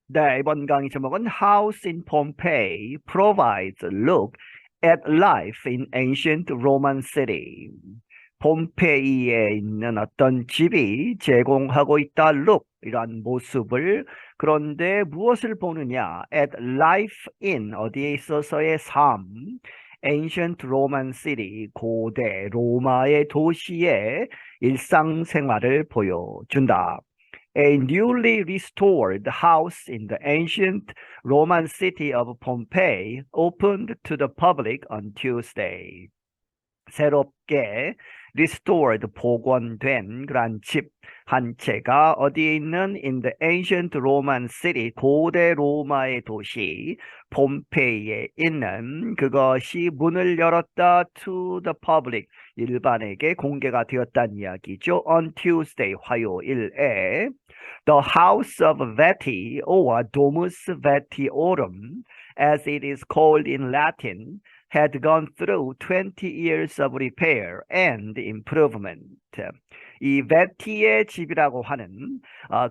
네, 이번 강의 제목은 House in Pompeii provides a look at life in ancient Roman city. 폼페이에 있는 어떤 집이 제공하고 있다. look, 이러한 모습을. 그런데 무엇을 보느냐? at life in, 어디에 있어서의 삶. ancient Roman city, 고대 로마의 도시의 일상생활을 보여준다. A newly restored house in the ancient Roman city of Pompeii opened to the public on Tuesday. 새롭게 restored, 복원된 그러한 집 한 채가 어디에 있는 in the ancient Roman city, 고대 로마의 도시 폼페이에 있는 그것이 문을 열었다 to the public, 일반에게 공개가 되었다는 이야기죠. On Tuesday, 화요일에 the house of Veti or Domus Vetiorum, as it is called in Latin, had gone through 20 years of repair and improvement. 이 베티의 집이라고 하는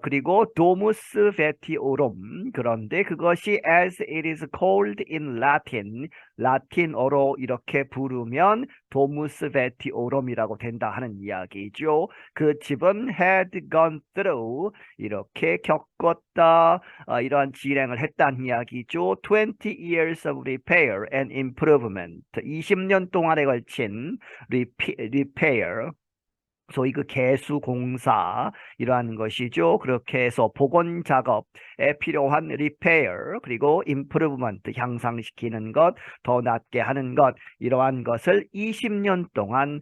그리고 도무스 베티오롬, 그런데 그것이 as it is called in Latin, 라틴어로 이렇게 부르면 도무스 베티오롬이라고 된다 하는 이야기죠. 그 집은 had gone through, 이렇게 겪었다, 이러한 진행을 했다는 이야기죠. 20 years of repair and improvement, 20년 동안에 걸친 repair, 소위 그 개수 공사, 이러한 것이죠. 그렇게 해서 복원 작업에 필요한 repair, 그리고 improvement, 향상시키는 것, 더 낫게 하는 것, 이러한 것을 20년 동안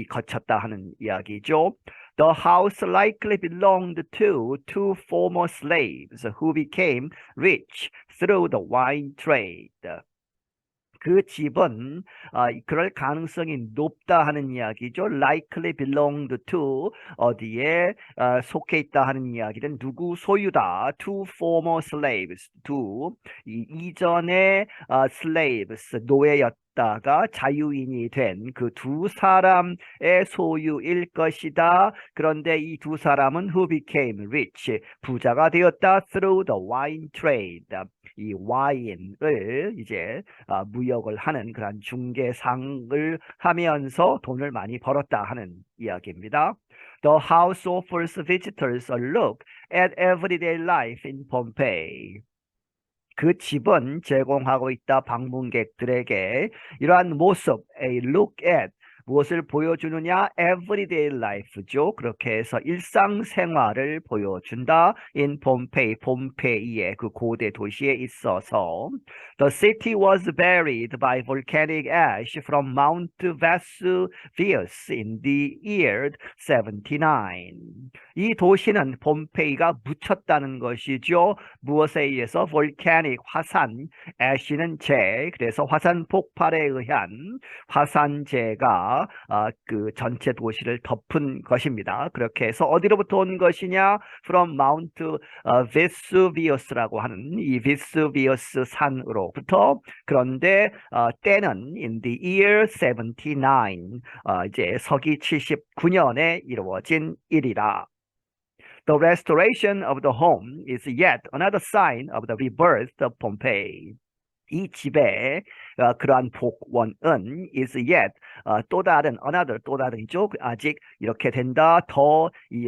거쳤다 하는 이야기죠. The house likely belonged to two former slaves who became rich through the wine trade. 그 집은 그럴 가능성이 높다 하는 이야기죠. likely belonged to, 어디에 속해 있다 하는 이야기는 누구 소유다. two former slaves, 이전에 slaves, 노예였다가 자유인이 된 그 두 사람의 소유일 것이다. 그런데 이 두 사람은 who became rich, 부자가 되었다. through the wine trade, 이 와인을 이제 무역을 하는 그런 중개상을 하면서 돈을 많이 벌었다 하는 이야기입니다. The house offers visitors a look at everyday life in Pompeii. 그 집은 제공하고 있다 방문객들에게 이러한 모습, a look at, 무엇을 보여주느냐? everyday life죠. 그렇게 해서 일상생활을 보여준다. in Pompeii, 폼페이의 그 고대 도시에 있어서 the city was buried by volcanic ash from Mount Vesuvius in the year 79. 이 도시는 폼페이가 묻혔다는 것이죠. 무엇에 의해서? volcanic, 화산, ash는 재, 그래서 화산 폭발에 의한 화산재가 그 전체 도시를 덮은 것입니다. 그렇게 해서 어디로부터 온 것이냐? From Mount Vesuvius라고 하는 이 비스비어스 산으로부터. 그런데 때는 in the year 79, 이제 서기 79년에 이루어진 일이라. The restoration of the home is yet another sign of the rebirth of Pompeii. 이 집의 그러한 복원은 is yet, 또 다른 another, 또 다른이죠. 아직 이렇게 된다. 더 이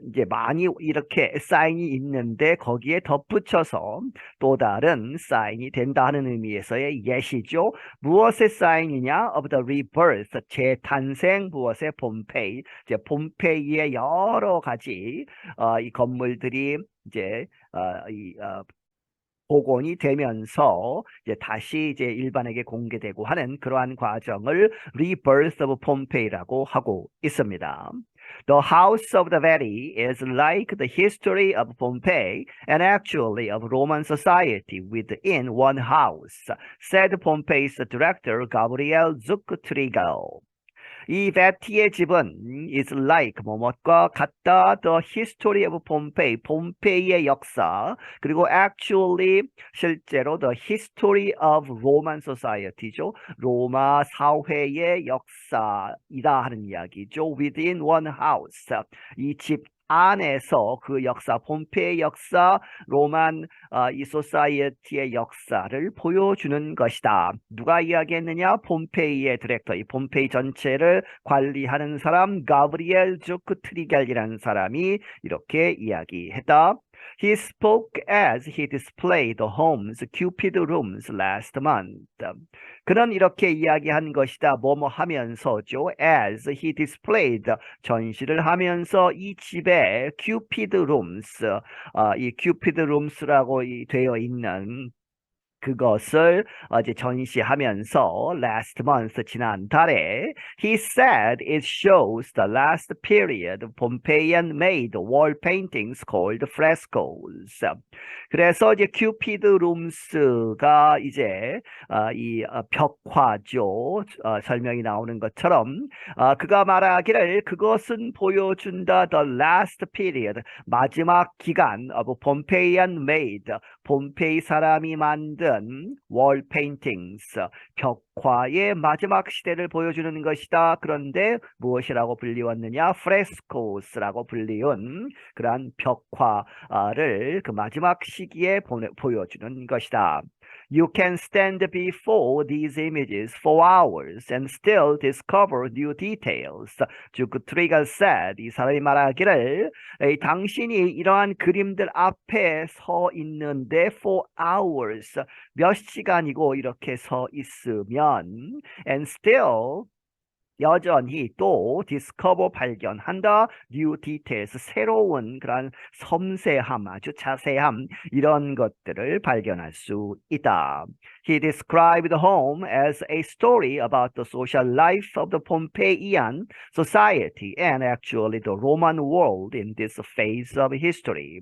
이제 많이 이렇게 사인이 있는데 거기에 덧붙여서 또 다른 사인이 된다 하는 의미에서의 예시죠. 무엇의 사인이냐? of the rebirth, 재탄생. 무엇의? 폼페이. 이제 폼페이의 여러 가지 이 건물들이 이제 복원이 되면서 이제 다시 이제 일반에게 공개되고 하는 그러한 과정을 Rebirth of Pompeii라고 하고 있습니다. The house of the Veti is like the history of Pompeii and actually of Roman society within one house, said Pompeii's director Gabriel Zuctrigo. 이 베티의 집은 is like 뭐뭇과 같다. The history of Pompeii, 폼페이의 역사, 그리고 actually 실제로 the history of Roman society죠. 로마 사회의 역사이다 하는 이야기죠. Within one house, 이 집 안에서 그 역사, 폼페이 역사, 로만 이 소사이어티의 역사를 보여주는 것이다. 누가 이야기했느냐? 폼페이의 디렉터, 이 폼페이 전체를 관리하는 사람 가브리엘 주크 트리겔이라는 사람이 이렇게 이야기했다. He spoke as he displayed the home's Cupid rooms last month. 그는 이렇게 이야기한 것이다. 뭐뭐 하면서죠. As he displayed 전시를 하면서 이 집에 Cupid rooms, 이 Cupid rooms라고 되어 있는 그것을 이제 전시하면서 last month 지난달에 he said it shows the last period of Pompeian made wall paintings called frescoes. 그래서 이제 큐피드 룸스가 이제 이 벽화죠. 설명이 나오는 것처럼 그가 말하기를 그것은 보여준다 the last period 마지막 기간 of Pompeian made 폼페이 사람이 만든 wall paintings, 벽화의 마지막 시대를 보여주는 것이다. 그런데 무엇이라고 불리웠느냐? frescoes라고 불리운 그러한 벽화를 그 마지막 시기에 보여주는 것이다. You can stand before these images for hours and still discover new details. 주크 트리가 said, 이 사람이 말하기를 당신이 이러한 그림들 앞에 서 있는데 for hours, 몇 시간이고 이렇게 서 있으면 and still 여전히 또 discover 발견한다 new details 새로운 그런 섬세함 아주 자세함 이런 것들을 발견할 수 있다. He described home as a story about the social life of the Pompeian society and actually the Roman world in this phase of history.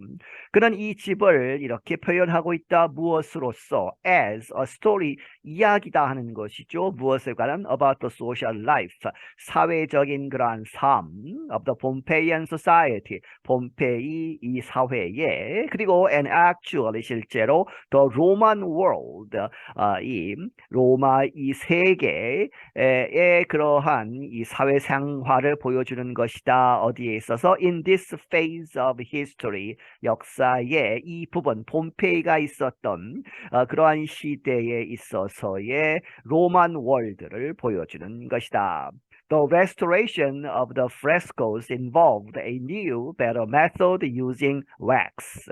그는 이 집을 이렇게 표현하고 있다. 무엇으로써? As a story 이야기다 하는 것이죠. 무엇에 관한? About the social life 사회적인 그러한 삶 of the Pompeian society 폼페이 이 사회에 그리고 and actually 실제로 the Roman world 이 로마 이 세계의 그러한 이 사회 생활을 보여주는 것이다. 어디에 있어서 in this phase of history 역사의 이 부분 폼페이가 있었던 그러한 시대에 있어서의 로만 월드를 보여주는 것이다. The restoration of the frescoes involved a new, better method using wax.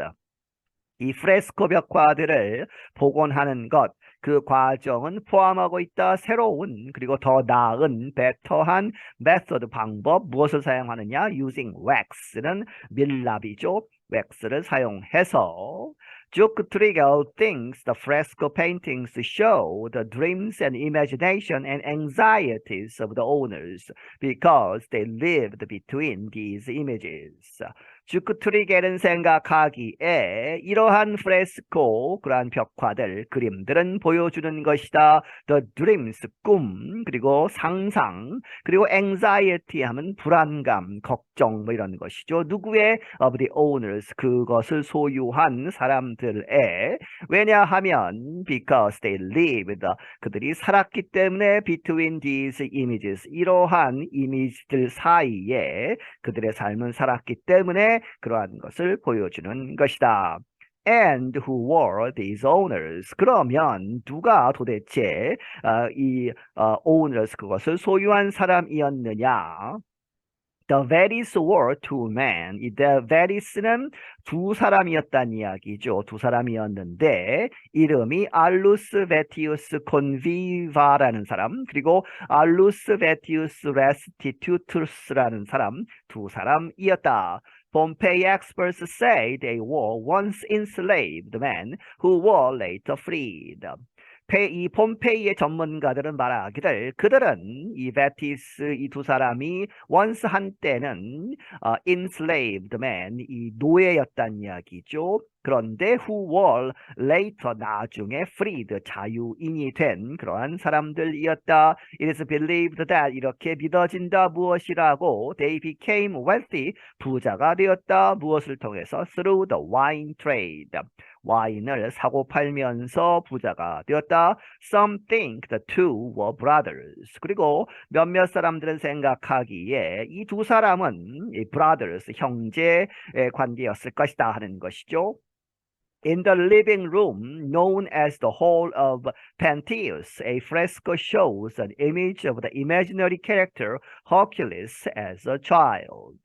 이 프레스코 벽화들을 복원하는 것, 그 과정은 포함하고 있다. 새로운 그리고 더 나은, 베터한 메소드 방법, 무엇을 사용하느냐? Using wax는 밀랍이죠. 왁스를 사용해서 Duke Trigel thinks the fresco paintings show the dreams and imagination and anxieties of the owners because they lived between these images. 주크 트리겔은 생각하기에 이러한 프레스코, 그러한 벽화들, 그림들은 보여주는 것이다. The dreams, 꿈, 그리고 상상, 그리고 anxiety 하면 불안감, 걱정 뭐 이런 것이죠. 누구의? Of the owners, 그것을 소유한 사람들의. 왜냐하면 because they lived, 그들이 살았기 때문에 between these images, 이러한 이미지들 사이에 그들의 삶은 살았기 때문에 그러한 것을 보여주는 것이다. And who were these owners? 그러면 누가 도대체 이 owners 그것을 소유한 사람이었느냐? The Veris were two men. 이 The Veris는 두 사람이었다는 이야기죠. 두 사람이었는데 이름이 알루스 베티우스 콘비바라는 사람 그리고 알루스 베티우스 레스티튜투스라는 사람 두 사람이었다. Pompey experts say they were once enslaved men who were later freed. 이 폼페이의 전문가들은 말하기를 그들은 이 베티스 이 두 사람이 once 한때는 enslaved men 이 노예였단 이야기죠. 그런데 who were later 나중에 freed 자유인이 된 그러한 사람들이었다. It is believed that 이렇게 믿어진다. 무엇이라고? They became wealthy 부자가 되었다. 무엇을 통해서? Through the wine trade. 와인을 사고 팔면서 부자가 되었다. Some think the two were brothers. 그리고 몇몇 사람들은 생각하기에 이 두 사람은 이 brothers, 형제 관계였을 것이다 하는 것이죠. In the living room, known as the Hall of Pentheus, a fresco shows an image of the imaginary character Hercules as a child.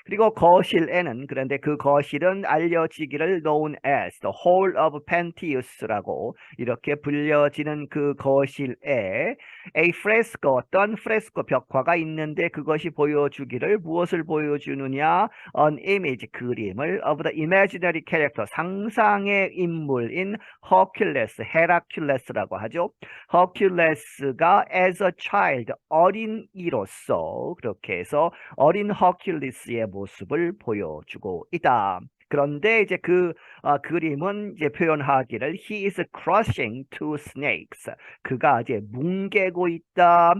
그리고 거실에는 그런데 그 거실은 알려지기를 known as the Hall of Pentheus라고 이렇게 불려지는 그 거실에 a fresco 어떤 프레스코 벽화가 있는데 그것이 보여주기를 무엇을 보여주느냐 an image 그림을 of the imaginary character 상상의 인물인 Hercules 헤라큘레스라고 하죠. Hercules가 as a child 어린이로서 그렇게 해서 어린 허큘리스의 모습을 보여주고 있다. 그런데 이제 그 그림은 이제 표현하기를 he is crushing two snakes. 그가 이제 뭉개고 있다.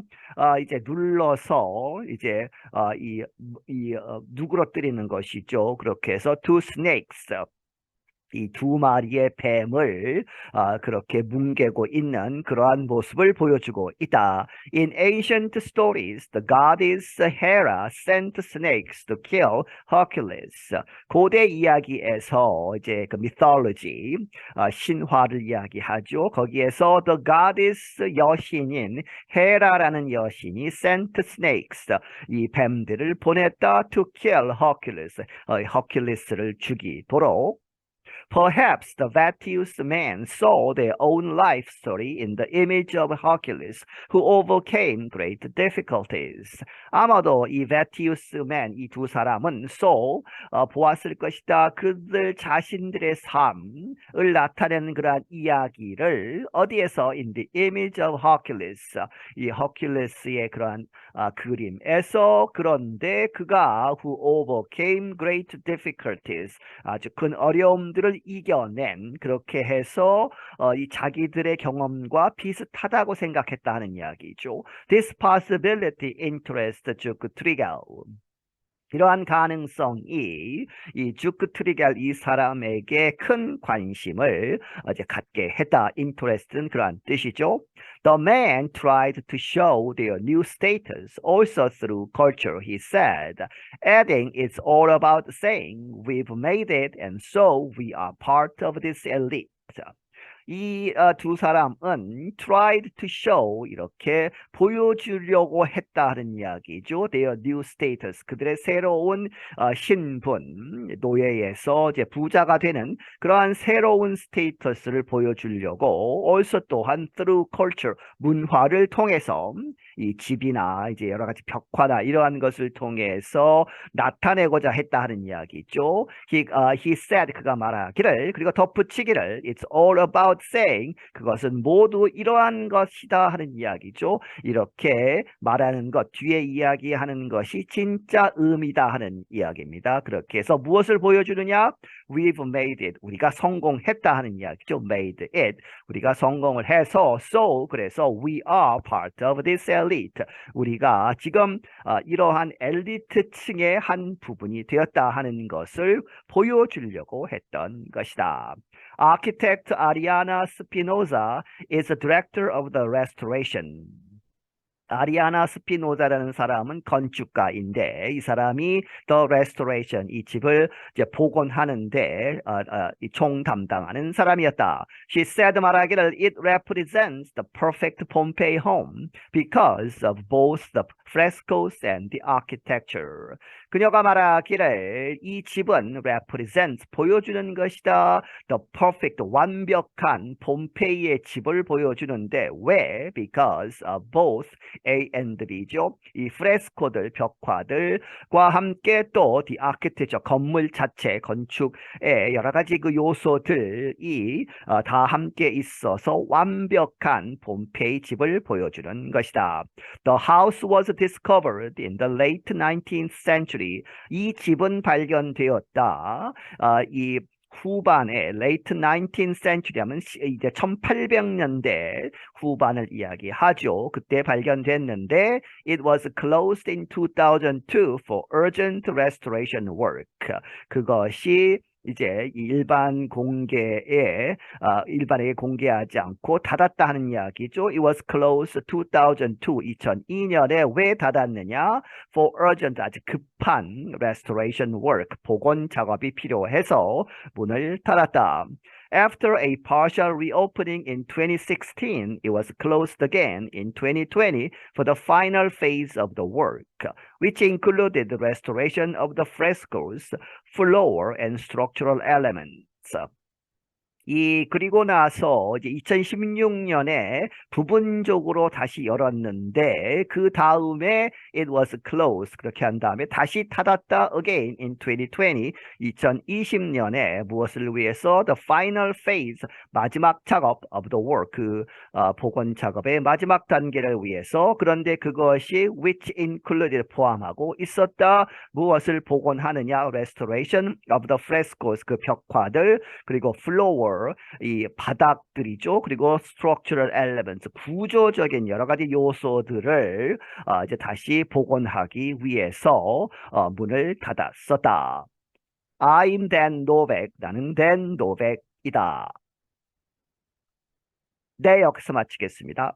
이제 눌러서 이제 누그러뜨리는 것이죠. 그렇게 해서 two snakes. 이 두 마리의 뱀을 그렇게 뭉개고 있는 그러한 모습을 보여주고 있다. In ancient stories, the goddess Hera sent snakes to kill Hercules. 고대 이야기에서 이제 그 mythology, 신화를 이야기하죠. 거기에서 the goddess 여신인 헤라라는 여신이 sent snakes, 이 뱀들을 보냈다 to kill Hercules, 허큘리스를 죽이도록. Perhaps the Vatius men saw their own life story in the image of Hercules, who overcame great difficulties. 아마도 이 Vatius men, 이 두 사람은 보았을 것이다. 그들 자신들의 삶을 나타내는 그러한 이야기를 어디에서 in the image of Hercules, 이 허큘레스의 그러한 그림에서 그런데 그가 who overcame great difficulties, 아주 큰 어려움들을 이겨낸 그렇게 해서 이 자기들의 경험과 비슷하다고 생각했다 하는 이야기죠. This possibility interests 주크트리겔. 이러한 가능성이 이 주크트리겔 이 사람에게 큰 관심을 이제 갖게 했다. interest는 그러한 뜻이죠. The man tried to show their new status also through culture, he said, adding it's all about saying we've made it and so we are part of this elite. 이 두 사람은 tried to show 이렇게 보여주려고 했다는 이야기죠. Their new status, 그들의 새로운 신분, 노예에서 이제 부자가 되는 그러한 새로운 스테이터스를 보여주려고 also 또한 through culture, 문화를 통해서 이 집이나 이제 여러 가지 벽화나 이러한 것을 통해서 나타내고자 했다 하는 이야기죠. He said, 그가 말하기를, 그리고 덧붙이기를 it's all about saying, 그것은 모두 이러한 것이다 하는 이야기죠. 이렇게 말하는 것, 뒤에 이야기하는 것이 진짜 의미다 하는 이야기입니다. 그렇게 해서 무엇을 보여주느냐? We've made it, 우리가 성공했다 하는 이야기죠. Made it, 우리가 성공을 해서 so, 그래서 we are part of this elite, 우리가 지금 이러한 엘리트층의 한 부분이 되었다 하는 것을 보여주려고 했던 것이다. Architect Ariana Spinoza is the director of the restoration. 아리아나 스피노자라는 사람은 건축가인데 이 사람이 The Restoration, 이 집을 이제 복원하는데 총 담당하는 사람이었다. She said, 말하기를 it represents the perfect Pompeii home because of both the frescoes and the architecture. 그녀가 말하기를 이 집은 represents, 보여주는 것이다. The perfect, 완벽한 폼페이의 집을 보여주는데 왜? Because of both A and B죠. 이 프레스코들, 벽화들과 함께 또 the architecture, 건물 자체, 건축의 여러 가지 그 요소들이 다 함께 있어서 완벽한 폼페이 집을 보여주는 것이다. The house was discovered in the late 19th century. 이 집은 발견되었다. 이 후반에 late 19th century 하면 이제 1800년대 후반을 이야기하죠. 그때 발견됐는데 it was closed in 2002 for urgent restoration work. 그것이 이제 일반 공개에 일반에게 공개하지 않고 닫았다 하는 이야기죠. It was closed 2002년에 왜 닫았느냐? For urgent 아주 급한 restoration work 복원 작업이 필요해서 문을 닫았다. After a partial reopening in 2016, it was closed again in 2020 for the final phase of the work, which included the restoration of the frescoes, floor, and structural elements. 그리고 나서 이제 2016년에 부분적으로 다시 열었는데 그 다음에 it was closed 그렇게 한 다음에 다시 닫았다 again in 2020년에 무엇을 위해서 the final phase 마지막 작업 of the work 복원 작업의 마지막 단계를 위해서 그런데 그것이 which included 포함하고 있었다 무엇을 복원하느냐 restoration of the frescoes 그 벽화들 그리고 floor 이 바닥들이죠. 그리고 structural elements, 구조적인 여러 가지 요소들을 이제 다시 복원하기 위해서 문을 닫았었다. I'm Dan Novak. 나는 Dan Novak이다. 네, 여기서 마치겠습니다.